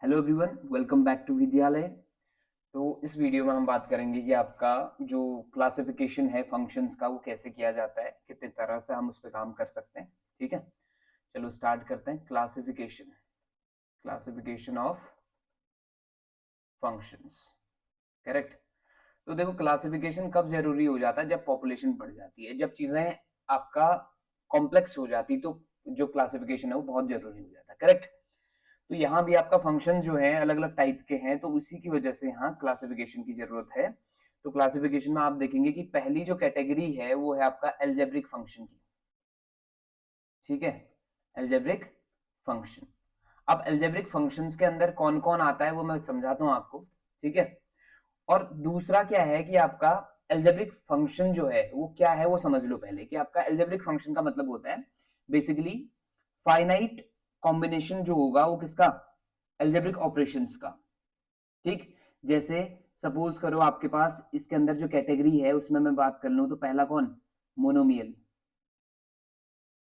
Hello everyone, welcome back to Vidyalaya. तो इस video में हम बात करेंगे कि आपका जो क्लासिफिकेशन है फंक्शंस का वो कैसे किया जाता है, कितने तरह से हम उस पर काम कर सकते हैं। ठीक है, चलो स्टार्ट करते हैं। Classification classification of functions, correct. तो देखो, क्लासिफिकेशन कब जरूरी हो जाता है? जब पॉपुलेशन बढ़ जाती है, जब चीजें आपका कॉम्प्लेक्स हो जाती, तो जो क्लासिफिकेशन है वो बहुत जरूरी हो जाता है, करेक्ट। तो यहाँ भी आपका फंक्शन जो है अलग अलग टाइप के हैं, तो उसी की वजह से यहाँ क्लासिफिकेशन की जरूरत है। तो क्लासिफिकेशन में आप देखेंगे कि पहली जो कैटेगरी है वो है आपका एल्जेब्रिक फंक्शन की। ठीक है, एल्जेब्रिक फंक्शन। अब एल्जेब्रिक फंक्शंस के अंदर कौन कौन आता है वो मैं समझाता हूँ आपको। ठीक है, और दूसरा क्या है कि आपका एल्जेब्रिक फंक्शन जो है वो क्या है वो समझ लो पहले। कि आपका एल्जेब्रिक फंक्शन का मतलब होता है बेसिकली फाइनाइट कॉम्बिनेशन जो होगा वो किसका? एल्जेब्रिक ऑपरेशंस का। ठीक, जैसे सपोज करो आपके पास इसके अंदर जो कैटेगरी है उसमें मैं बात कर लूं, तो पहला कौन? Monomial,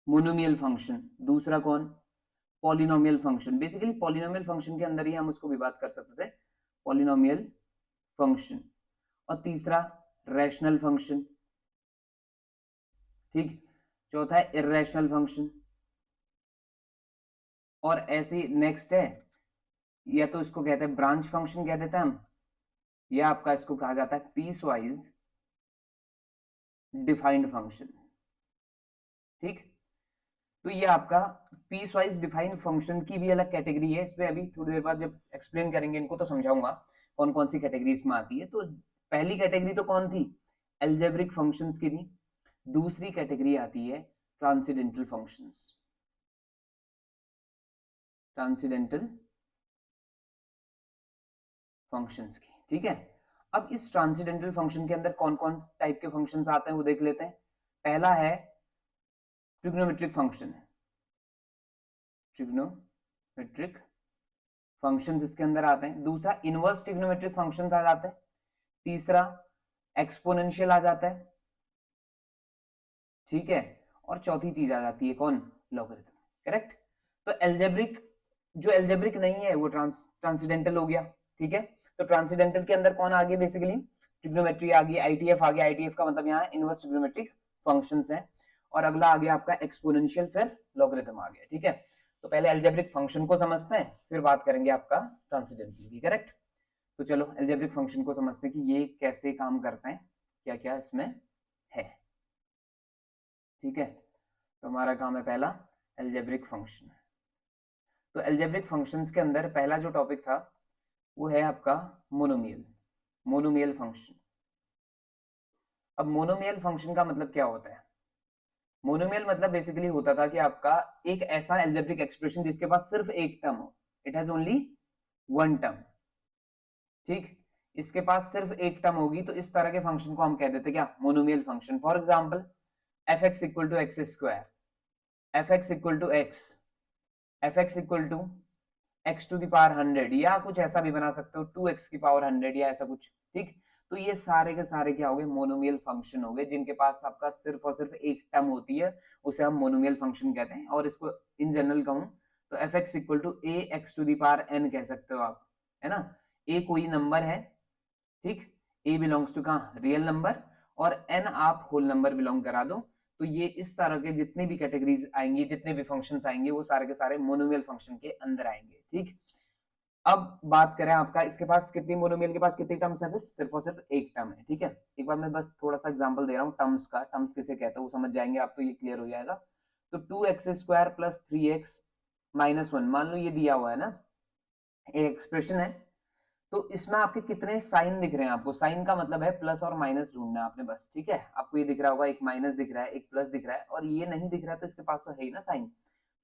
monomial function. दूसरा कौन? Polynomial function. Basically polynomial function के अंदर ही हम उसको भी बात कर सकते थे, पॉलिनोमियल फंक्शन। और तीसरा रैशनल फंक्शन। ठीक, चौथा है इर्रेशनल फंक्शन। और ऐसे नेक्स्ट है, या तो इसको कहते हैं ब्रांच फंक्शन कह देते हैं हम, या आपका इसको कहा जाता है पीस वाइज डिफाइंड फंक्शन। ठीक, तो ये आपका पीस वाइज डिफाइंड फंक्शन की भी अलग कैटेगरी है। इस पे अभी थोड़ी देर बाद जब एक्सप्लेन करेंगे इनको तो समझाऊंगा कौन कौन सी कैटेगरी इसमें आती है। तो पहली कैटेगरी तो कौन थी? एल्जेब्रिक फंक्शंस की थी। दूसरी कैटेगरी आती है ट्रांसीडेंटल फंक्शंस, ट्रांसीडेंटल फंक्शंस की। ठीक है, अब इस ट्रांसीडेंटल फंक्शन के अंदर कौन कौन टाइप के फंक्शंस आते हैं वो देख लेते हैं। पहला है ट्रिग्नोमेट्रिक फंक्शन, ट्रिग्नोमेट्रिक फंक्शंस इसके अंदर आते हैं। दूसरा इनवर्स ट्रिग्नोमेट्रिक फंक्शंस आ जाते हैं। तीसरा एक्सपोनेंशियल आ जाता है। ठीक है, और चौथी चीज आ जाती है कौन? Logarithm, correct. तो एल्जेब्रिक, जो एल्जेब्रिक नहीं है वो ट्रांसीडेंटल हो गया। ठीक है, तो ट्रांसीडेंटल के अंदर कौन आ गया? बेसिकली ट्रिग्नोमेट्री आ गई, आईटीएफ आ गया। आईटीएफ का मतलब यहाँ इनवर्स ट्रिग्नोमेट्रिक फंक्शंस है। और अगला आ गया आपका एक्सपोनेंशियल, फिर लॉगरिथम आ गया। ठीक है, तो पहले एल्जेब्रिक फंक्शन को समझते हैं, फिर बात करेंगे आपका ट्रांसीडेंटल की, करेक्ट। तो चलो एल्जेब्रिक फंक्शन को समझते हैं कि ये कैसे काम करते हैं, क्या क्या इसमें है। ठीक है, तो हमारा काम है पहला एल्जेब्रिक फंक्शन। तो एल्जेब्रिक फंक्शंस के अंदर पहला जो टॉपिक था वो है आपका मोनोमियल, मोनोमियल फंक्शन। अब मोनोमियल फंक्शन का मतलब क्या होता है? मोनोमियल मतलब बेसिकली होता था कि आपका एक ऐसा एल्जेब्रिक एक्सप्रेशन जिसके पास सिर्फ एक टर्म हो, it has only one term. ठीक, इसके पास सिर्फ एक टर्म होगी, तो इस तरह के फंक्शन को हम कह देते क्या? Monomial function. For example f x equal to x square, f x equal to x, f x equal to x to the power 100, या कुछ ऐसा भी बना सकते हो 2x की पावर 100 या ऐसा कुछ। ठीक, तो ये सारे के सारे क्या हो गए? मोनोमियल फंक्शन हो गए, जिनके पास आपका सिर्फ और सिर्फ एक टर्म होती है, उसे हम मोनोमियल फंक्शन कहते हैं। और इसको इन जनरल कहूं तो f x equal to a x to the power n कह सकते हो आप, है ना। ए कोई नंबर है, ठीक, ए बिलोंग्स टू कहां? रियल नंबर, और एन आप होल नंबर बिलोंग करा दो। तो ये इस तरह के जितने भी कैटेगरीज आएंगी, जितने भी फंक्शंस आएंगे, वो सारे के सारे मोनोमियल फंक्शन के अंदर आएंगे। ठीक, अब बात करें आपका इसके पास कितनी मोनोमियल के पास कितनी टर्म्स है? फिर सिर्फ और सिर्फ एक टर्म है। ठीक है, एक बार मैं बस थोड़ा सा एग्जांपल दे रहा हूँ टर्म्स का, टर्म्स किसे कहते हैं वो समझ जाएंगे आप, तो ये क्लियर हो जाएगा। तो 2x² प्लस 3x माइनस 1, मान लो ये दिया हुआ है ना, एक एक्सप्रेशन है। तो इसमें आपके कितने साइन दिख रहे हैं? आपको साइन का मतलब है प्लस और माइनस ढूंढना है आपने बस। ठीक है, आपको ये दिख रहा होगा, एक माइनस दिख रहा है, एक प्लस दिख रहा है, और ये नहीं दिख रहा है तो इसके पास तो है ही ना साइन।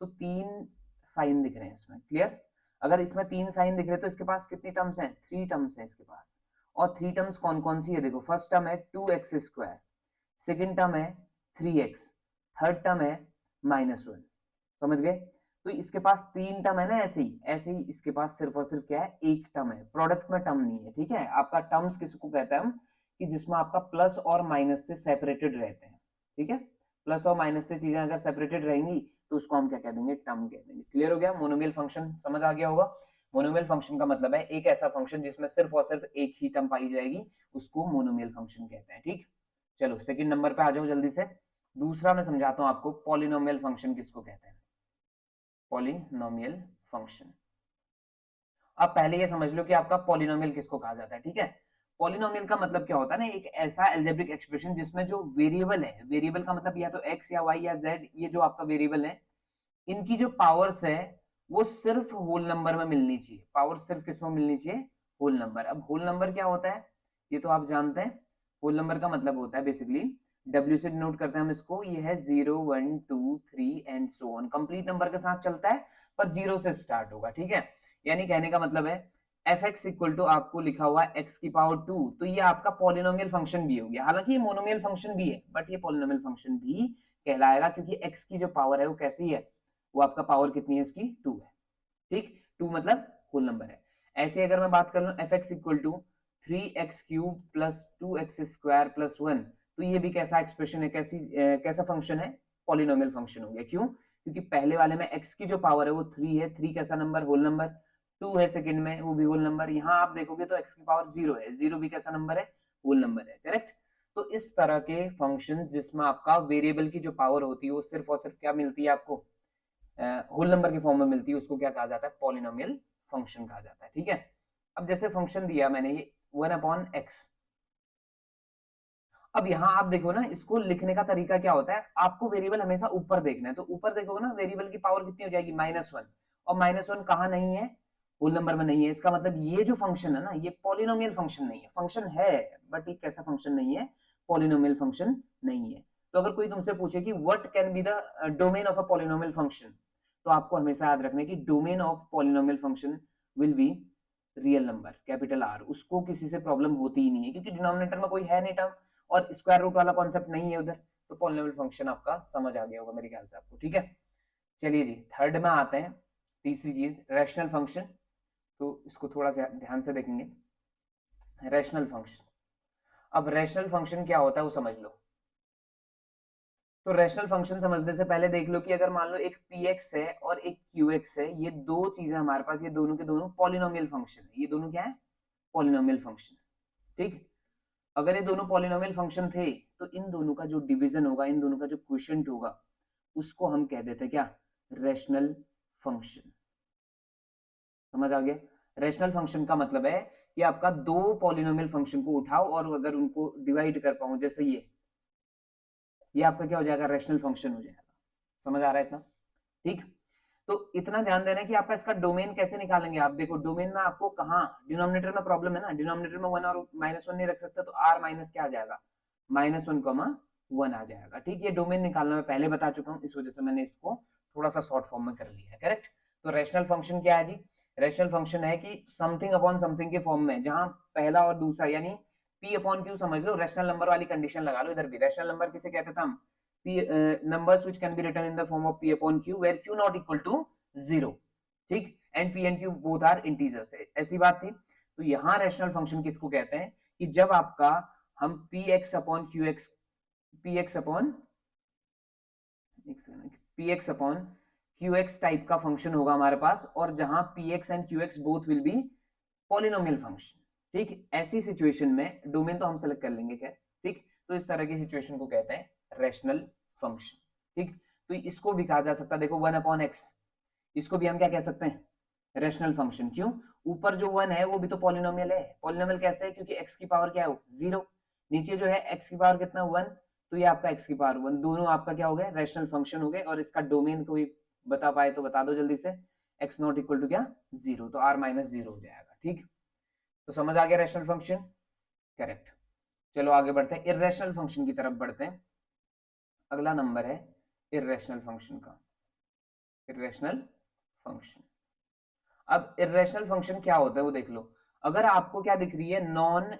तो 3 साइन दिख रहे हैं इसमें, क्लियर। अगर इसमें 3 साइन दिख रहे हैं तो इसके पास कितनी टर्म्स हैं? 3 टर्म्स हैं इसके पास। और 3 टर्म्स कौन कौन सी है? देखो, फर्स्ट टर्म है 2x², सेकेंड टर्म है 3x, थर्ड टर्म है -1। समझ गए? तो इसके पास 3 टर्म है ना, ऐसे ही इसके पास सिर्फ और सिर्फ क्या है? एक टर्म है, प्रोडक्ट में टर्म नहीं है। ठीक है, आपका टर्म्स किसको कहते हैं हम? कि जिसमें आपका प्लस और माइनस से सेपरेटेड रहते हैं। ठीक है, प्लस और माइनस से चीजें अगर सेपरेटेड रहेंगी तो उसको हम क्या कह देंगे? टर्म कह देंगे। क्लियर हो गया? मोनोमियल फंक्शन समझ आ गया होगा। मोनोमियल फंक्शन का मतलब है एक ऐसा फंक्शन जिसमें सिर्फ और सिर्फ एक ही टर्म पाई जाएगी, उसको मोनोमियल फंक्शन कहते हैं। ठीक, चलो सेकंड नंबर पे आ जाओ जल्दी से। दूसरा मैं समझाता हूं आपको पॉलिनोमियल फंक्शन किसको कहते हैं। पॉलिनोमियल फंक्शन, अब पहले ये समझ लो कि आपका पॉलिनोमियल किसको कहा जाता है। ठीक है, पॉलिनोमियल का मतलब क्या होता है ना, एक ऐसा एल्जेब्रिक एक्सप्रेशन जिसमें जो वेरिएबल है, वेरिएबल का मतलब या तो एक्स या वाई या जेड, ये जो आपका वेरिएबल है, इनकी जो पावर्स है वो सिर्फ होल नंबर में मिलनी चाहिए। पावर सिर्फ किसमें मिलनी चाहिए? Whole number. अब होल नंबर क्या होता है ये तो आप जानते हैं। होल नंबर का मतलब होता है बेसिकली, डब्ल्यू से डिनोट करते हैं हम इसको, ये है 0 1 2 3 and so on. Complete number के साथ चलता है पर 0 से स्टार्ट होगा। ठीक है, यानी कहने का मतलब है एफ एक्स इक्वल टू आपको लिखा हुआ एक्स की पावर 2, तो ये आपका पॉलिनोमियल फंक्शन भी हो गया। हालांकि ये मोनोमियल फंक्शन भी है बट ये पॉलिनोमियल फंक्शन भी कहलाएगा, क्योंकि एक्स की जो पावर है वो कैसी है, वो आपका पावर कितनी है उसकी 2 है। ठीक, 2 मतलब होल नंबर है। ऐसे अगर मैं बात कर लूं f x equal to 3x cube plus 2x square plus 1, तो ये भी कैसा एक्सप्रेशन है, कैसा फंक्शन है? पॉलिनोमियल फंक्शन हो गया। क्यों? क्योंकि पहले वाले में x की जो पावर है वो 3 है, 3 कैसा नंबर? Whole number. 2 है सेकंड में, वो भी होल नंबर। यहाँ आप देखोगे तो x की पावर 0 है, 0 भी कैसा नंबर है? होल नंबर है। करेक्ट। तो इस तरह के फंक्शन जिसमें आपका वेरिएबल की जो पावर होती है वो सिर्फ और सिर्फ क्या मिलती है आपको? होल नंबर की फॉर्म में मिलती है, उसको क्या कहा जाता है? पॉलिनोमियल फंक्शन कहा जाता है। ठीक है, अब जैसे फंक्शन दिया मैंने ये 1/x, अब यहाँ आप देखो ना, इसको लिखने का तरीका क्या होता है, आपको वेरिएबल हमेशा ऊपर देखना है, तो ऊपर देखोगे ना वेरिएबल की पावर कितनी हो जाएगी? -1, और -1 कहाँ नहीं है? होल नंबर में नहीं है। इसका मतलब ये जो फंक्शन है ना, ये पॉलिनोमियल फंक्शन नहीं है। फंक्शन है बट ये कैसा फंक्शन नहीं है? पॉलिनोमियल फंक्शन नहीं है। तो अगर कोई तुमसे पूछे कि what can be the domain of a polynomial function, तो आपको हमेशा याद रखना है कि domain of polynomial function will be real number, capital R. उसको किसी से प्रॉब्लम होती ही नहीं है, क्योंकि डिनोमिनेटर में कोई है नहीं टर्म और स्क्वायर रूट वाला कॉन्सेप्ट नहीं है उधर। तो पॉलिनोमियल फंक्शन आपका समझ आ गया होगा मेरे ख्याल से आपको। ठीक है, चलिए जी थर्ड में आते हैं। तीसरी चीज रैशनल फंक्शन, तो इसको थोड़ा सा ध्यान से देखेंगे। रैशनल फंक्शन, अब रैशनल फंक्शन क्या होता है वो समझ लो। तो रैशनल फंक्शन समझने से पहले देख लो कि अगर मान लो एक px है और एक qx है, ये दो चीजें हमारे पास, ये दोनों के दोनों पॉलिनोमियल फंक्शन है। ये दोनों क्या है? Polynomial function. ठीक, अगर ये दोनों पॉलिनोमियल फंक्शन थे तो इन दोनों का जो डिवीजन होगा, इन दोनों का जो क्वोशिएंट होगा, उसको हम कह देते हैं क्या? Rational function. समझ आ गया? रैशनल फंक्शन का मतलब है कि आपका दो पॉलिनोमियल फंक्शन को उठाओ और अगर उनको डिवाइड कर पाऊं, जैसे ये आपका क्या हो जाएगा? रैशनल फंक्शन हो जाएगा। समझ आ रहा है इतना? ठीक, तो इतना ध्यान देना है कि आपका इसका डोमेन कैसे निकालेंगे। आप देखो डोमेन में आपको कहाँ, डिनोमिनेटर में प्रॉब्लम है ना, डिनोमिनेटर में 1 और -1 नहीं रख सकते, तो r माइनस क्या आ जाएगा? -1, 1 आ जाएगा। ठीक, ये डोमेन निकालना मैं पहले बता चुका हूँ, इस वजह से मैंने इसको थोड़ा सा शॉर्ट फॉर्म में कर लिया है। करेक्ट। तो रैशनल फंक्शन क्या है जी? रैशनल फंक्शन है कि समथिंग अपॉन समथिंग के फॉर्म में, जहां पहला और दूसरा यानी p अपॉन q समझ लो, रैशनल नंबर वाली कंडीशन लगा लो इधर भी। रैशनल नंबर किसे कहते थे हम? p numbers which can be written in the form of p upon q where q not equal to 0। ठीक, and p and q both are integers है, ऐसी बात थी। तो यहाँ रैशनल फंक्शन किसको कहते हैं कि जब आपका हम px upon qx, px upon px upon qx type का फंक्शन होगा हमारे पास, और जहां px and qx both will be polynomial function. ठीक, ऐसी सिचुएशन में डोमेन तो हम सेलेक्ट कर लेंगे खैर। ठीक, तो इस तरह की सिचुएशन को कहते हैं रैशनल फंक्शन। ठीक, तो इसको भी कहा जा सकता है, देखो 1/x, इसको भी हम क्या कह सकते हैं? Rational function. क्यों? ऊपर जो 1 है वो भी तो पॉलिनोमियल है। पॉलिनोमियल कैसे है? क्योंकि x की पावर क्या है? 0। नीचे जो है x की पावर कितना? 1, तो ये आपका x की पावर 1, दोनों आपका क्या हो गए? रैशनल फंक्शन हो गए। और इसका डोमेन कोई बता पाए तो बता दो जल्दी से। x नॉट इक्वल टू क्या? 0, तो r माइनस 0 हो जाएगा। ठीक, तो समझ आ गया रैशनल फंक्शन। करेक्ट, चलो आगे बढ़ते हैं, इर्रेशनल फंक्शन की तरफ बढ़ते हैं। अगला नंबर है इर्रेशनल फंक्शन का। इर्रेशनल फंक्शन, अब इर्रेशनल फंक्शन क्या होता है वो देख लो। अगर आपको क्या दिख रही है? नॉन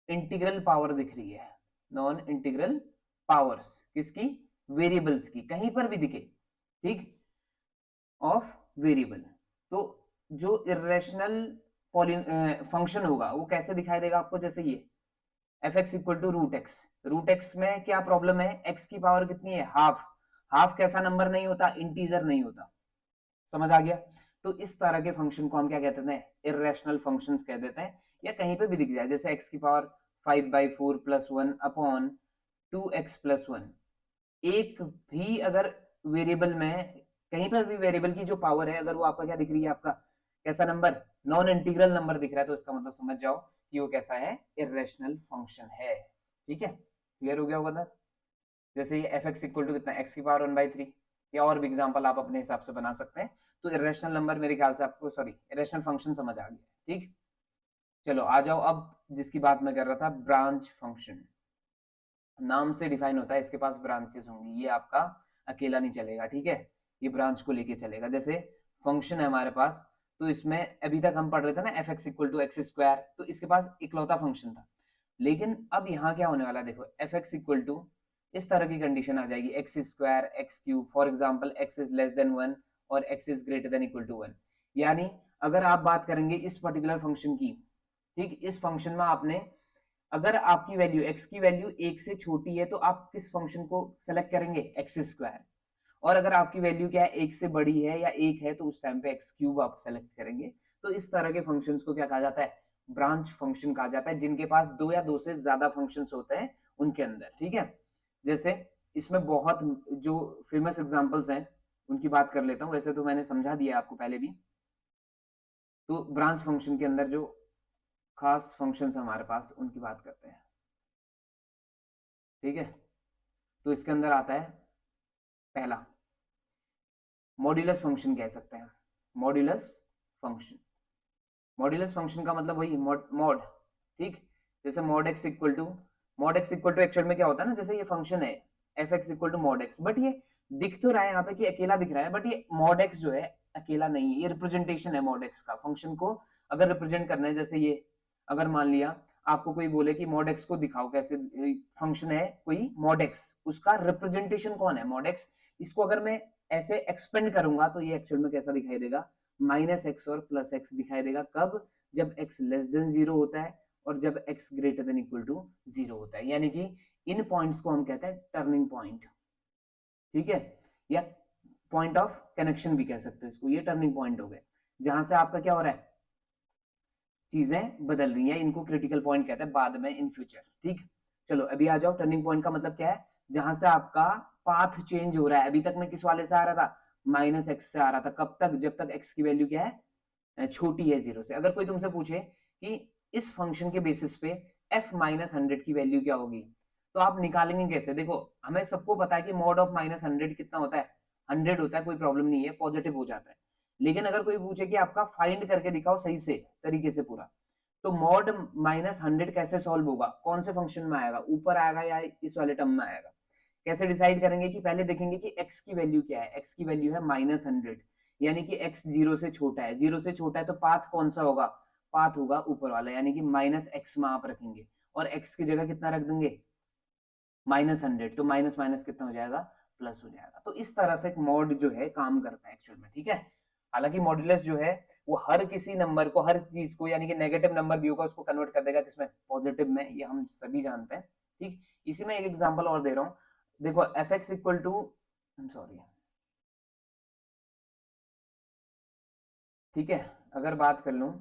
इंटीग्रल पावर दिख रही है। नॉन इंटीग्रल पावर्स किसकी? वेरिएबल्स की, कहीं पर भी दिखे। ठीक, ऑफ वेरिएबल, तो जो इर्रेशनल फंक्शन होगा वो कैसे दिखाई देगा आपको? जैसे ये f x equal to root x. Root x में क्या प्रॉब्लम है? एक्स की पावर कितनी है? हाफ। हाफ कैसा नंबर नहीं होता? इंटीजर नहीं होता। समझ आ गया? तो इस तरह के फंक्शन को हम क्या कहते हैं, इर्रेशनल फंक्शंस कह देते हैं, या कहीं पे भी दिख जाए, जैसे x की power 5/4 plus 1 upon 2x plus 1। एक भी अगर वेरिएबल में कहीं पर भी वेरिएबल की जो पावर है, अगर वो आपका क्या दिख रही है, आपका कैसा नंबर, नॉन इंटीग्रल नंबर दिख रहा है, तो इसका मतलब समझ जाओ कि वो कैसा है, इर्रेशनल फंक्शन है। ठीक है, क्लियर हो गया होगा ना। जैसे ये एफ एक्स इक्वल टू कितना, एक्स की पावर 1/3, या और भी एग्जांपल आप अपने हिसाब से बना सकते हैं। तो इरेशनल नंबर मेरे ख्याल से आपको, सॉरी, इरेशनल फंक्शन समझ आ गया। ठीक, चलो आ जाओ अब जिसकी बात मैं कर रहा था, ब्रांच फंक्शन। नाम से डिफाइन होता है, इसके पास ब्रांचेस होंगी, ये आपका अकेला नहीं चलेगा। ठीक है, ये ब्रांच को लेके चलेगा। जैसे फंक्शन है हमारे पास, तो इसमें अभी तक हम पढ़ रहे थे ना f x equal to x square, तो इसके पास इकलौता फंक्शन था। लेकिन अब यहाँ क्या होने वाला है, देखो एफ एक्स इक्वल टू, इस तरह की कंडीशन आ जाएगी, x square x cube, for example x is less than 1 और x is greater than equal to 1। यानी अगर आप बात करेंगे इस पर्टिकुलर फंक्शन की, ठीक, इस फंक्शन में आपने, अगर आपकी वैल्यू x की वैल्यू 1 से छोटी है, तो आप किस फंक्शन को सेलेक्ट करेंगे, एक्स स्क्वायर। और अगर आपकी वैल्यू क्या है, 1 से बड़ी है या 1 है, तो उस टाइम पे एक्स क्यूब आप सेलेक्ट करेंगे। तो इस तरह के फंक्शंस को क्या कहा जाता है, ब्रांच फंक्शन कहा जाता है, जिनके पास दो या दो से ज्यादा फंक्शंस होते हैं उनके अंदर। ठीक है, जैसे इसमें बहुत जो फेमस एग्जांपल्स हैं उनकी बात कर लेता हूं, वैसे तो मैंने समझा दिया आपको पहले भी। तो ब्रांच फंक्शन के अंदर जो खास फंक्शंस हमारे पास, उनकी बात करते हैं। ठीक है, तो इसके अंदर आता है पहला, मॉड्यूलस फंक्शन कह सकते हैं। मॉड्यूलस फंक्शन, मॉड्यूलस फंक्शन का मतलब वही मॉड। ठीक, जैसे mod x equal to, mod x equal to actual में क्या होता है ना, जैसे ये फंक्शन है f x equal to mod x, but ये दिख तो रहा है यहाँ पे कि अकेला दिख रहा है, बट ये मॉड एक्स जो है अकेला नहीं है, ये रिप्रेजेंटेशन है मॉड एक्स का। फंक्शन को अगर रिप्रेजेंट करना है, जैसे ये अगर मान लिया आपको कोई बोले कि मॉड एक्स को दिखाओ कैसे, फंक्शन है कोई मॉड एक्स, उसका रिप्रेजेंटेशन कौन है, मॉड एक्स। इसको अगर मैं ऐसे एक्सपेंड करूंगा, तो ये एक्चुअल में कैसा दिखाई देगा, माइनस एक्स और प्लस एक्स दिखाई देगा। कब, जब x लेस देन 0 होता है और जब x greater than equal to 0 होता है। यानी कि इन पॉइंट्स को हम कहते हैं टर्निंग पॉइंट। ठीक है, या पॉइंट ऑफ कनेक्शन भी कह सकते हो इसको, ये टर्निंग पॉइंट हो गए, जहां से आपका क्या हो रहा है, चीजें बदल रही हैं, इनको क्रिटिकल पॉइंट कहते हैं बाद में, इन फ्यूचर। ठीक, चलो अभी आ जाओ, टर्निंग पॉइंट का मतलब क्या है, जहां से आपका पाथ चेंज हो रहा है। अभी तक मैं किस वाले से आ रहा था, माइनस एक्स से आ रहा था, कब तक, जब तक x की वैल्यू क्या है, छोटी है 0 से। अगर कोई तुमसे पूछे कि इस फंक्शन के बेसिस पे f माइनस 100 की वैल्यू क्या होगी, तो आप निकालेंगे कैसे। देखो हमें सबको पता है कि मॉड ऑफ माइनस 100 कितना होता है, 100 होता है, कोई प्रॉब्लम नहीं है, पॉजिटिव हो जाता है। लेकिन अगर कोई पूछे कि आपका फाइंड करके दिखाओ सही से तरीके से पूरा, तो मॉड माइनस 100 कैसे सॉल्व होगा, कौन से फंक्शन में आएगा, ऊपर आएगा या इस वाले टर्म में आएगा। कैसे डिसाइड करेंगे, कि पहले देखेंगे कि x की वैल्यू क्या है, x की वैल्यू है माइनस 100, यानी कि x 0 से छोटा है, 0 से छोटा है, तो पाथ कौन सा होगा, पाथ होगा ऊपर वाला, यानी कि माइनस एक्स में आप रखेंगे और x की जगह कितना रख देंगे, माइनस 100, तो माइनस माइनस कितना हो जाएगा, प्लस हो जाएगा। तो इस तरह से एक मॉड जो है काम करता है एक्चुअल में। ठीक है, हालांकि मॉड्यूलस जो है वो हर किसी नंबर को, हर चीज को, यानी कि नेगेटिव नंबर भी होगा उसको कन्वर्ट कर देगा किसमें, पॉजिटिव में, ये हम सभी जानते हैं। ठीक, इसी में एक एग्जांपल और दे रहा हूं, देखो f x equal to, sorry, ठीक है, अगर बात कर लूं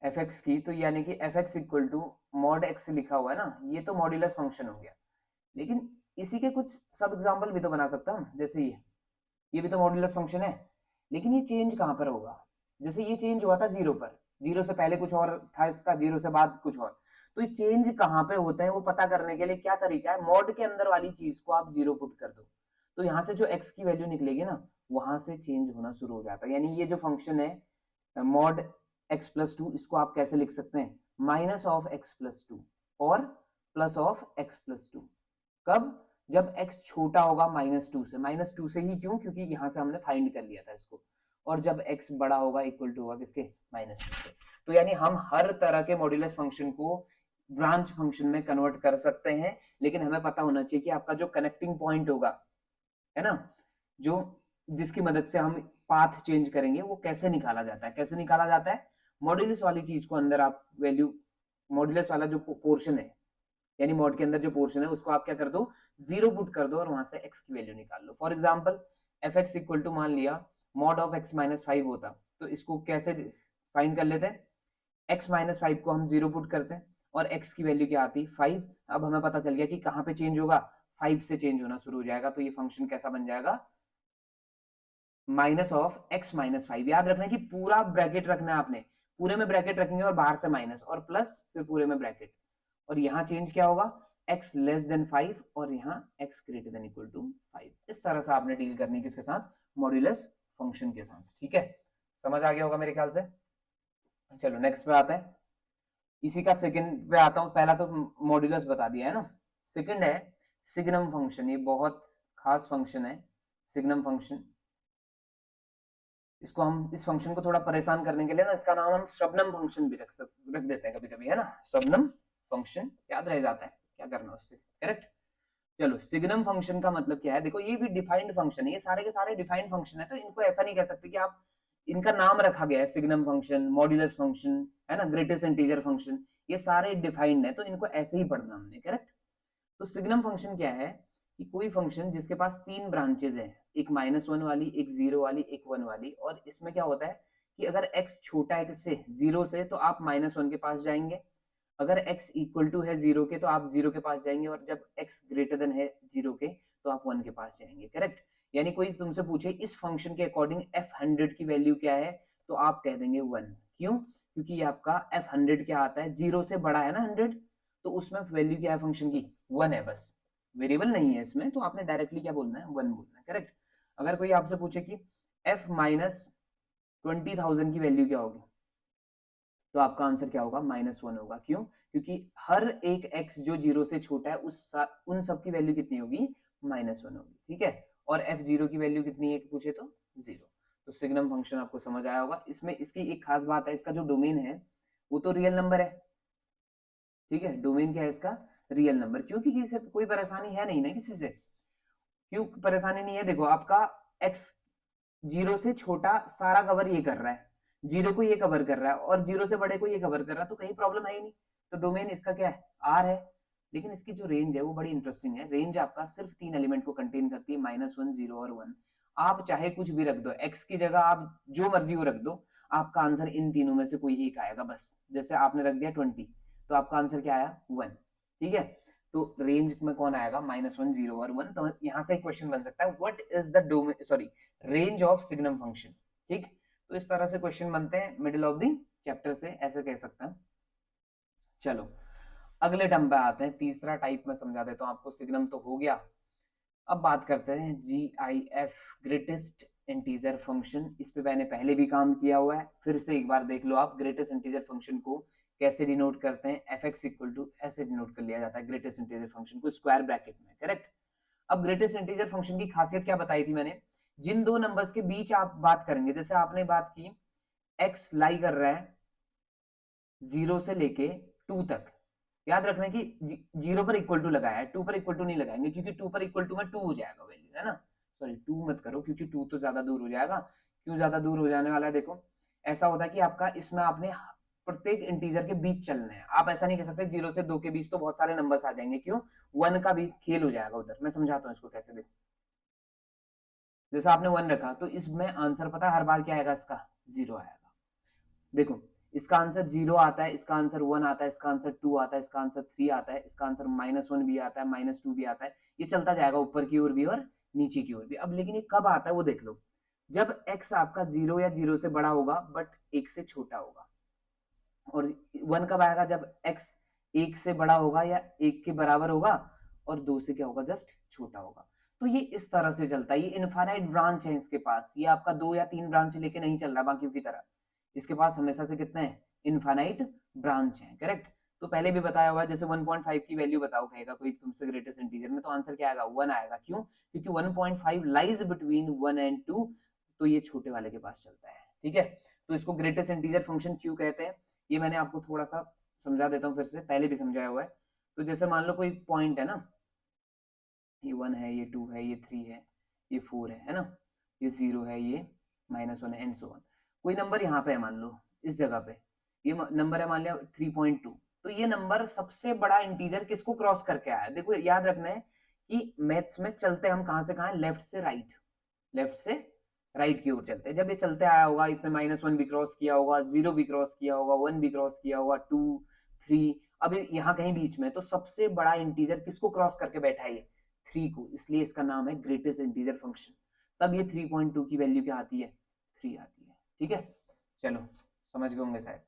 एफ एक्स की, तो यानी कि f x equal to mod x लिखा हुआ है ना, ये तो मॉड्यूलस फंक्शन हो गया। लेकिन इसी के कुछ सब एग्जांपल भी तो बना सकता हूं, जैसे ये भी तो मॉड्यूलस फंक्शन है। लेकिन ये चेंज कहां पर होगा, जैसे ये चेंज हुआ था 0 पर, 0 से पहले कुछ और था इसका, 0 से बाद कुछ और। तो ये चेंज कहां पे होते हैं वो पता करने के लिए क्या तरीका है, मॉड के अंदर वाली चीज को आप 0 पुट कर दो, तो यहाँ से जो x की वैल्यू निकलेगी ना, वहां से चेंज होना शुरू हो जाता है। यानी ये जो फंक्शन है मॉड x प्लस 2, इसको आप कैसे लिख सकते हैं, माइनस ऑफ x प्लस 2 और प्लस ऑफ x प्लस 2। कब, जब x छोटा होगा -2 से, -2 से ही क्यों, क्योंकि यहां से हमने फाइंड कर लिया था इसको, और जब x बड़ा होगा इक्वल टू होगा किसके, -2 से। तो यानी हम हर तरह के मॉड्यूलस फंक्शन को ब्रांच फंक्शन में कन्वर्ट कर सकते हैं, लेकिन हमें पता होना चाहिए कि आपका जो कनेक्टिंग पॉइंट होगा, है ना, जो जिसकी मदद से हम पाथ चेंज करेंगे, वो कैसे निकाला जाता है, कैसे निकाला जाता है, मॉड्यूलस वाली चीज को अंदर आप वैल्यू, मॉड्यूलस वाला जो पोर्शन है, यानी मॉड के अंदर जो पोर्शन है, उसको आप क्या कर दो, 0 पुट कर दो और वहां से x की वैल्यू निकाल लो। For example F x equal to मान लिया मॉड ऑफ x माइनस 5 होता, तो इसको कैसे फाइंड कर लेते हैं, x माइनस 5 को हम 0 पुट करते हैं और x की वैल्यू क्या आती, 5। अब हमें पता चल गया कि कहाँ पे चेंज होगा, 5 से चेंज होना शुरू हो जाएगा, तो ये फंक्शन कैसा बन जाएगा, माइनस ऑफ x माइनस 5। याद रखना कि पूरा ब्रैकेट रखना है आपने, पूरे में ब्रैकेट रखेंगे और बाहर से माइनस और प्लस, फिर पूरे में ब्रैकेट, और यहाँ चेंज क्या होगा, x लेस देन 5 और यहाँ x greater than equal to 5। इस तरह से आपने डील करनी किसके साथ, मॉड्यूलस फंक्शन के साथ। ठीक है, समझ आ गया होगा मेरे ख्याल से। चलो नेक्स्ट पे आता है, इसी का सेकंड पे आता हूँ। पहला तो मॉड्यूलस बता दिया है ना, सेकंड है सिग्नम फंक्शन। ये बहुत खास फंक्शन है सिग्नम फंक्शन। इसको हम, इस फंक्शन को थोड़ा परेशान करने के लिए ना, इसका नाम हम शबनम फंक्शन भी रख देते हैं कभी कभी, है ना, शबनम फंक्शन याद रह जाता है, क्या करना उससे, करेक्ट। चलो सिग्नम फंक्शन का मतलब क्या है, देखो ये भी डिफाइंड फंक्शन है, ये सारे के सारे डिफाइंड फंक्शन है, तो इनको ऐसा नहीं कह सकते कि आप, इनका नाम रखा गया है सिग्नम फंक्शन, मॉड्यूलस फंक्शन, है ना, ग्रेटेस्ट इंटीजर फंक्शन, ये सारे डिफाइंड है, तो इनको ऐसे ही पढ़ना हमने, करेक्ट। तो सिग्नम फंक्शन क्या है कि कोई फंक्शन जिसके पास 3 ब्रांचेस है, एक -1 वाली, एक 0 वाली, एक 1 वाली, और इसमें क्या होता है कि अगर x छोटा है किससे, 0 से, तो आप -1 के पास जाएंगे, अगर x इक्वल टू है 0 के तो आप 0 के पास जाएंगे, और जब x ग्रेटर देन है 0 के तो आप 1 के पास जाएंगे, करेक्ट। यानी कोई तुमसे पूछे इस फंक्शन के अकॉर्डिंग f100 की वैल्यू क्या है, तो आप कह देंगे 1। क्यों, क्योंकि ये आपका f100 क्या आता है, 0 से बड़ा है ना 100, तो उसमें वैल्यू क्या है फंक्शन की, 1 है, बस वेरिएबल नहीं है इसमें, तो आपने डायरेक्टली क्या बोलना है, 1 बोलना है, करेक्ट। अगर कोई आपसे पूछे कि f माइनस 20,000 की वैल्यू क्या होगी, तो आपका आंसर क्या होगा, -1 होगा। क्यों, क्योंकि हर एक x जो 0 से छोटा है उन सब की वैल्यू कितनी होगी, -1 होगी, ठीक है। और f0 की वैल्यू कितनी है पूछे तो 0। तो सिग्नम फंक्शन आपको समझ आया होगा। इसमें इसकी एक खास बात है, इसका जो डोमेन है वो तो रियल नंबर है, ठीक है, डोमेन क्या है इसका, रियल नंबर। क्यों, क्योंकि इसे कोई परेशानी है नहीं ना किसी से। क्यों परेशानी नहीं है, देखो आपका x 0 से छोटा सारा कवर ये कर रहा है, 0 को ये कवर कर रहा है, और 0 से बड़े को ये कवर कर रहा है, तो कहीं प्रॉब्लम है ही नहीं। तो डोमेन इसका क्या है, r है। लेकिन इसकी जो रेंज है वो बड़ी इंटरेस्टिंग है। रेंज आपका सिर्फ 3 एलिमेंट को कंटेन करती है, -1, 0 और 1। आप चाहे कुछ भी रख दो, x की जगह आप जो मर्जी वो रख दो, आपका आंसर इन तीनों में से कोई एक आएगा बस। जैसे आपने रख दिया 20, तो आपका आंसर क्या आया, 1, ठीक है। तो रेंज में कौन आएगा, -1, 0 और 1। तो यहाँ से एक क्वेश्चन बन सकता है, what is the domain, sorry, range of signum function, ठीक। तो इस तरह से क्वेश्चन बनते हैं मिडिल ऑफ द चैप्टर से, ऐसे कह सकते हैं। चलो अगले टर्म पे आते हैं, तीसरा टाइप में समझा देता हूँ आपको। सिग्नम तो हो गया, अब बात करते हैं GIF, ग्रेटेस्ट इंटीजर फंक्शन। इस पे मैंने पहले भी काम किया हुआ है, फिर से एक बार देख लो आप। ग्रेटेस्ट इंटीजर फंक्शन को कैसे डिनोट करते हैं, fx इक्वल टू ऐसे डिनोट कर लिया जाता है ग्रेटेस्ट इंटीजर फंक्शन को, स्क्वायर ब्रैकेट में, करेक्ट। अब ग्रेटेस्ट इंटीजर फंक्शन की खासियत क्या बताई थी मैंने, जिन दो नंबर्स के बीच आप बात करेंगे, जैसे आपने बात की x लाई कर रहा है 0 से लेके 2 तक, याद रखना कि 0 पर इक्वल टू लगाया है, 2 पर इक्वल टू नहीं लगाएंगे, क्योंकि 2 पर इक्वल टू में 2 हो जाएगा वैल्यू, है ना। सॉरी 2 मत करो, क्योंकि 2 तो ज्यादा दूर हो जाएगा। क्यों ज्यादा दूर हो जाने वाला है, देखो ऐसा होता है कि आपका इसमें आपने प्रत्येक इंटीजर के बीच चलना है। आप ऐसा नहीं कह सकते 0 से 2 के बीच तो बहुत सारे नंबर्स आ जाएंगे, क्यों, 1 का भी खेल हो जाएगा उधर। मैं समझाता हूँ इसको कैसे, देखो जैसा आपने 1 रखा, तो इसमें आंसर पता है हर बार क्या आएगा, इसका 0 आएगा। देखो इसका आंसर 0 आता है, इसका आंसर 1 आता है, इसका आंसर 2 आता है, इसका आंसर 3 आता है, इसका आंसर -1 भी आता है, -2 भी आता है। ये चलता जाएगा ऊपर की ओर भी और नीचे की ओर भी। अब लेकिन ये कब आता है वो देख लो, जब x आपका 0 या 0 से बड़ा होगा बट 1 से छोटा होगा। और 1 कब आएगा, जब x 1 से बड़ा होगा या 1 के बराबर होगा, और 2 से क्या होगा, जस्ट छोटा होगा। तो ये इस तरह से चलता है। ये इनफाइनाइट ब्रांच है इसके पास, ये आपका 2 या 3 ब्रांच लेके नहीं चल रहा बाकियों की तरह। इसके पास हमेशा से कितने हैं, इनफाइनाइट ब्रांच है, करेक्ट। तो पहले भी बताया हुआ है, जैसे 1.5 की वैल्यू बताओ कहेगा कोई तुमसे ग्रेटेस्ट इंटीजर में, तो आंसर क्या आएगा, 1 आएगा। क्यों, क्योंकि 1.5 लाइज बिटवीन 1 एंड 2, तो ये छोटे वाले के पास चलता है, ठीक है। तो इसको ग्रेटेस्ट इंटीजर फंक्शन क्यों कहते हैं, ये मैंने आपको थोड़ा सा समझा देता हूँ, फिर से पहले भी समझाया हुआ है। तो जैसे मान लो कोई पॉइंट है ना, ये 1 है, ये 2 है, ये 3 है, ये 4 है ना, ये 0 है, ये -1 है, एंड सो ऑन। कोई नंबर यहाँ पे है मान लो इस जगह पे, ये नंबर है मान लिया 3.2। तो ये नंबर सबसे बड़ा इंटीजर किसको क्रॉस करके आया है, देखो याद रखना है कि मैथ्स में चलते हम कहां से कहां, लेफ्ट से राइट, लेफ्ट से राइट की ओर चलते हैं। जब ये चलते आया होगा, इसने -1 भी क्रॉस किया होगा, 0 भी क्रॉस किया होगा, 1 भी क्रॉस किया होगा, 2 3, अभी यहाँ कहीं बीच में, तो सबसे बड़ा इंटीजर किसको क्रॉस करके बैठा है? 3 को, इसलिए इसका नाम है ग्रेटेस्ट इंटीजर फंक्शन। तब ये 3.2 की वैल्यू क्या आती है? 3 आती है। ठीक है, चलो समझ गए होंगे शायद।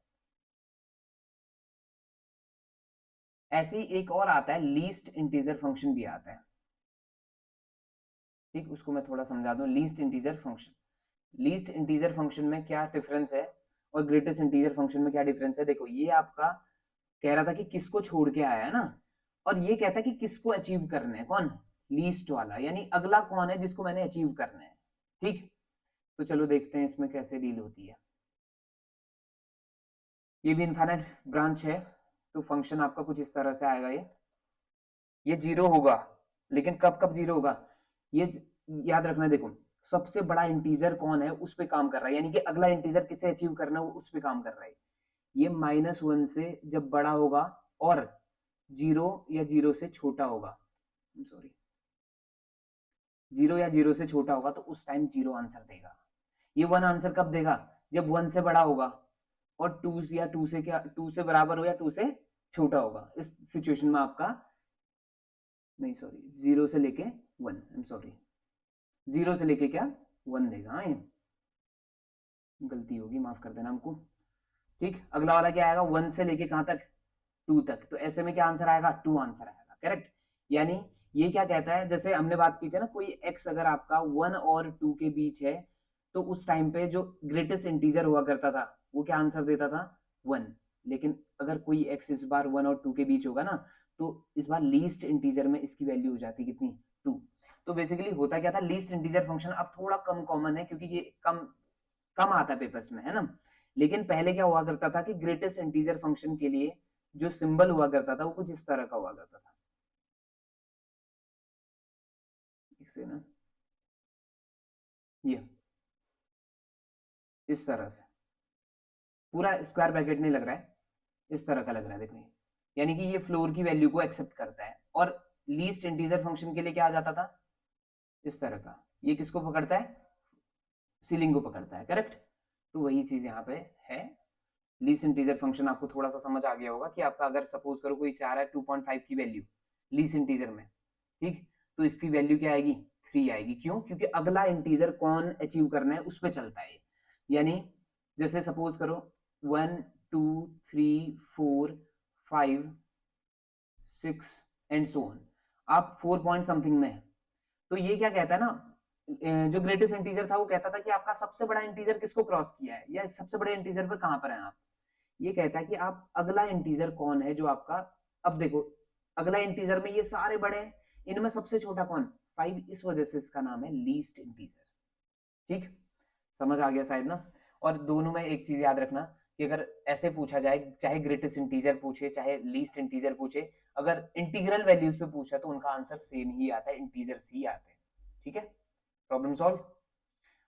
ऐसे ही एक और आता है लीस्ट इंटीजर फंक्शन भी आता है। ठीक, उसको मैं थोड़ा समझा दूं। Least integer function, least integer function में क्या डिफरेंस है और ग्रेटेस्ट इंटीजर फंक्शन में क्या डिफरेंस है? देखो, ये आपका कह रहा था कि किसको छोड़ के आया है ना, और ये कहता है कि किसको अचीव करना है। कौन? लीस्ट वाला, यानी अगला कौन है जिसको मैंने अचीव करना है। ठीक, तो चलो देखते हैं इसमें कैसे डील होती है। ये भी इनफाइनाइट ब्रांच है, तो फंक्शन आपका कुछ इस तरह से आएगा। ये 0 होगा, लेकिन कब कब 0 होगा ये याद रखना। देखो, सबसे बड़ा इंटीजर कौन है उस पे काम कर रहा है, यानी कि अगला इंटीजर किसे अचीव करना है वो उस पे काम कर रहा है। ये -1 से जब बड़ा होगा और 0 या 0 से छोटा होगा, सॉरी 0 या 0 से छोटा होगा, तो उस टाइम 0 आंसर देगा। ये 1 आंसर कब देगा? जब 1 से बड़ा होगा और 2 या 2 से क्या 2 से बराबर हो या 2 से छोटा होगा। इस सिचुएशन में आपका, नहीं सॉरी, 0 से लेके 1, आई एम सॉरी, 0 से लेके क्या 1 देगा। हाँ, गलती होगी, माफ कर देना हमको। ठीक, अगला वाला क्या आएगा? 1 से लेके कहां तक? 2 तक। तो ऐसे में क्या आंसर आएगा? 2 आंसर आएगा। करेक्ट। यानी ये क्या कहता है, जैसे हमने बात की थी ना, कोई x अगर आपका 1 और 2 के बीच है, तो उस टाइम पे जो ग्रेटेस्ट इंटीजर हुआ करता था वो क्या आंसर देता था? 1। लेकिन अगर कोई x इस बार 1 और 2 के बीच होगा ना, तो इस बार लीस्ट इंटीजर में इसकी वैल्यू हो जाती है कितनी? 2। तो बेसिकली होता क्या था, लीस्ट इंटीजर फंक्शन अब थोड़ा कम कॉमन है, क्योंकि ये कम कम आता है पेपर्स में, है ना। लेकिन पहले क्या हुआ करता था कि ग्रेटेस्ट इंटीजर फंक्शन के लिए जो सिंबल हुआ करता था वो कुछ इस तरह का हुआ करता था। इसे ना, ये इस तरह से, पूरा स्क्वायर ब्रैकेट नहीं लग रहा है, इस तरह का लग रहा है। देखो, यानी कि ये फ्लोर की वैल्यू को एक्सेप्ट करता है। और लीस्ट इंटीजर फंक्शन के लिए क्या आ जाता था? इस तरह का। ये किसको पकड़ता है? सीलिंग को पकड़ता है। करेक्ट। तो वही चीज यहाँ पे है। लीस्ट इंटीजर फंक्शन आपको थोड़ा सा समझ आ गया होगा कि आपका अगर सपोज करो कोई चाह रहा है 2.5 की वैल्यू लीस्ट इंटीजर में, ठीक, तो इसकी वैल्यू क्या आएगी? 3 आएगी। क्यों? क्योंकि अगला इंटीजर कौन अचीव करना है उस पर चलता है। यानी जैसे सपोज करो 1 2 3 4 5 6 एंड सो ऑन, आप 4 पॉइंट समथिंग में है, तो ये क्या कहता है ना, जो ग्रेटेस्ट इंटीजर था वो कहता था कि आपका सबसे बड़ा इंटीजर किसको क्रॉस किया है, या सबसे बड़े इंटीजर पर कहां पर है आप। ये कहता है कि आप अगला इंटीजर कौन है जो आपका, अब देखो अगला इंटीजर में ये सारे बड़े हैं, इनमें सबसे छोटा कौन? 5, इस वजह से इसका नाम है लीस्ट इंटीजर। ठीक, समझ आ गया शायद ना। और दोनों में एक चीज याद रखना कि अगर ऐसे पूछा जाए, चाहे ग्रेटेस्ट इंटीजर पूछे चाहे लीस्ट इंटीजर पूछे, अगर इंटीग्रल वैल्यूज पे पूछा तो उनका आंसर सेम ही आता है, इंटीजर्स ही आते हैं। ठीक है, प्रॉब्लम सॉल्व।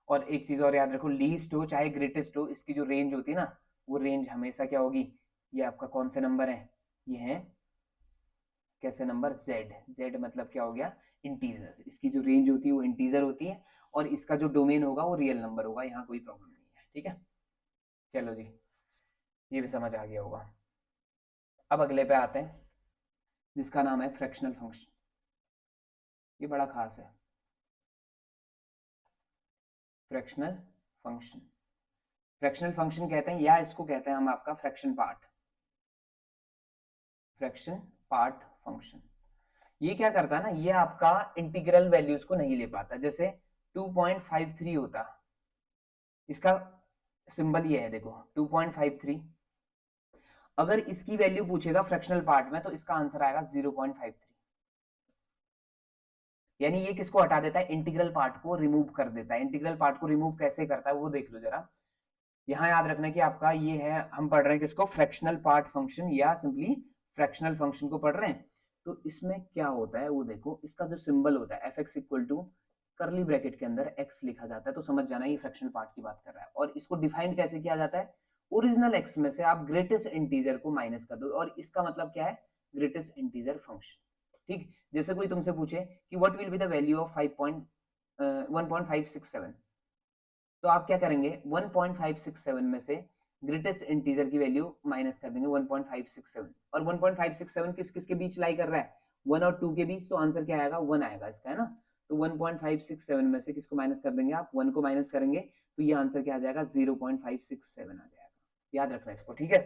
और एक चीज और याद रखो, लीस्ट हो चाहे ग्रेटेस्ट हो, इसकी जो रेंज होती है ना, वो रेंज हमेशा क्या होगी? ये आपका कौन से नंबर है? ये है कैसे नंबर? जेड। जेड मतलब क्या हो गया? इंटीजर्स। इसकी जो रेंज होती है वो इंटीजर होती है, और इसका जो डोमेन होगा वो रियल नंबर होगा। यहाँ कोई प्रॉब्लम नहीं है। ठीक है, चलो जी, ये भी समझ आ गया होगा। अब अगले पे आते हैं, जिसका नाम है फ्रैक्शनल फंक्शन। ये बड़ा खास है, फ्रैक्शनल फंक्शन। फ्रैक्शनल फंक्शन कहते हैं, या इसको कहते हैं हम आपका fraction part, fraction part function. ये क्या करता है ना, ये आपका इंटीग्रल वैल्यूज को नहीं ले पाता। जैसे 2.53 होता, इसका सिंबल ये है, देखो 2.53। अगर इसकी वैल्यू पूछेगा फ्रैक्शनल पार्ट में, तो इसका आंसर आएगा 0.53। यानी ये किसको हटा देता है? इंटीग्रल पार्ट को रिमूव कर देता है। इंटीग्रल पार्ट को रिमूव कैसे करता है वो देख लो जरा। यहाँ याद रखना कि आपका ये है, हम पढ़ रहे हैं किसको? फ्रैक्शनल पार्ट फंक्शन, या सिंपली फ्रैक्शनल फंक्शन को पढ़ रहे हैं। तो इसमें क्या होता है वो देखो, इसका जो सिंबल होता है f x equal to curly bracket के अंदर एक्स लिखा जाता है, तो समझ जाना ये फ्रैक्शनल पार्ट की बात कर रहा है। और इसको डिफाइन कैसे किया जाता है? ओरिजिनल एक्स में से आप ग्रेटेस्ट इंटीजर को माइनस कर दो, और इसका मतलब क्या है? Greatest integer function. ठीक, जैसे कोई तुमसे पूछे कि what will be the value of 1.567, तो आप क्या करेंगे 1.567 में से ग्रेटेस्ट इंटीजर की वैल्यू माइनस कर देंगे 1.567 और 1.567 किस किस के बीच लाई कर रहा है 1 और 2 के बीच, तो आंसर क्या आएगा 1 आएगा इसका, है ना। तो 1.567 में से किसको माइनस कर देंगे आप 1 को माइनस करेंगे तो ये आंसर क्या आ जाएगा 0.567 आ जाएगा। याद रखना इसको, ठीक है।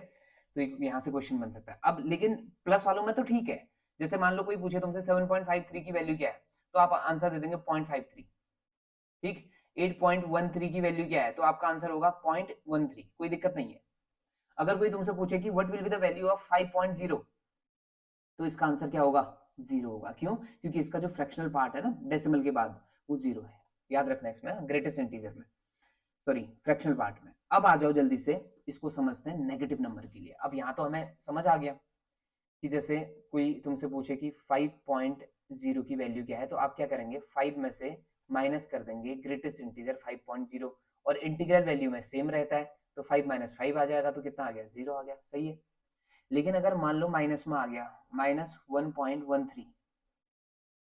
तो यहाँ से क्वेश्चन बन सकता है। अब लेकिन प्लस वालों में तो ठीक है, जैसे मान लो कोई पूछे तुमसे 7.53 की वैल्यू क्या है तो आप आंसर दे देंगे 0.53, ठीक। 8.13 की वैल्यू क्या है तो आपका आंसर होगा 0.13, कोई दिक्कत नहीं है। अगर कोई तुमसे पूछे कि what will be the value of 5.0 तो इसका आंसर क्या होगा 0 होगा। क्यों? क्योंकि इसका जो फ्रैक्शनल पार्ट है ना डेसिमल के बाद वो 0 है। याद रखना इसमें ग्रेटेस्ट इंटीजर में, सॉरी फ्रैक्शनल पार्ट में। अब आ जाओ जल्दी से इसको समझते हैं नेगेटिव नंबर के लिए। अब यहाँ तो हमें समझ आ गया कि जैसे कोई तुमसे पूछे कि 5.0 की वैल्यू क्या है तो आप क्या करेंगे 5 में से माइनस कर देंगे ग्रेटेस्ट इंटीजर 5.0 और इंटीग्रल वैल्यू में सेम रहता है तो 5 माइनस 5 आ जाएगा तो कितना आ गया 0 आ गया, सही है। लेकिन अगर मान लो माइनस में आ गया -1.13,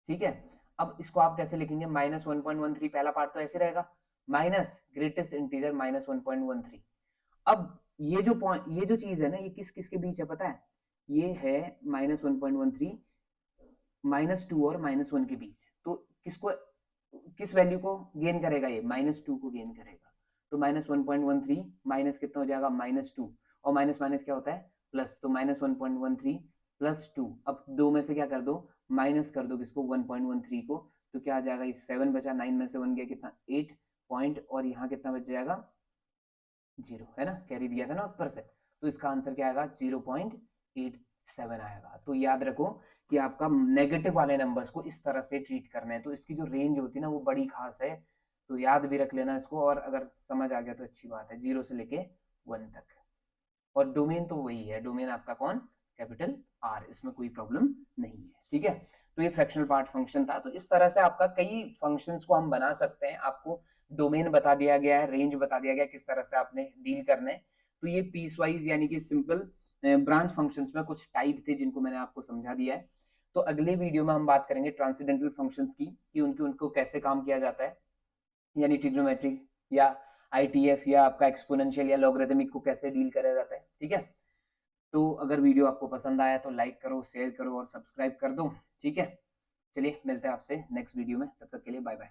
ठीक है। अब इसको आप कैसे लिखेंगे -1.13, पहला पार्ट तो ऐसे रहेगा माइनस ग्रेटेस्ट इंटीजर -1.13। अब ये जो चीज है ना ये किस किस के बीच है पता है, ये है -1.13 -2 और -1 के बीच। तो किसको किस वैल्यू को गेन करेगा ये -2 को गेन करेगा। तो -1.13 माइनस कितना हो जाएगा -2 और माइनस माइनस क्या होता है प्लस, तो -1.13 +2। अब दो में से क्या कर दो माइनस कर दो किसको 1.13 को, तो क्या आ जाएगा ये 7 बचा, 9 में से 1 गया कितना 8 पॉइंट और यहाँ कितना बच जाएगा 0, है ना, कैरी दिया था ना ऊपर से। तो इसका आंसर क्या आएगा 0.87 आएगा। तो याद रखो कि आपका नेगेटिव वाले नंबर्स को इस तरह से ट्रीट करना है। तो इसकी जो रेंज होती है ना वो बड़ी खास है, तो याद भी रख लेना इसको। और अगर समझ आ गया तो अच्छी बात है, 0 से लेके 1 तक। और डोमेन तो वही है, डोमेन आपका कौन कैपिटल आर, इसमें कोई प्रॉब्लम नहीं है, ठीक है। तो ये फ्रैक्शनल पार्ट फंक्शन था। तो इस तरह से आपका कई फंक्शंस को हम बना सकते हैं। आपको डोमेन बता दिया गया है, रेंज बता दिया गया किस तरह से आपने डील करना है। तो ये पीस वाइज यानी कि सिंपल ब्रांच फंक्शंस में कुछ टाइप थे जिनको मैंने आपको समझा दिया है। तो अगले वीडियो में हम बात करेंगे ट्रांसेंडेंटल फंक्शंस की, कि उनको कैसे काम किया जाता है, यानी ट्रिग्नोमेट्रिक या आईटीएफ या आपका एक्सपोनेंशियल या लॉगरिथमिक को कैसे डील करा जाता है, ठीक है। तो अगर वीडियो आपको पसंद आया तो लाइक करो, शेयर करो और सब्सक्राइब कर दो, ठीक है। चलिए मिलते हैं आपसे नेक्स्ट वीडियो में, तब तक के लिए बाय बाय।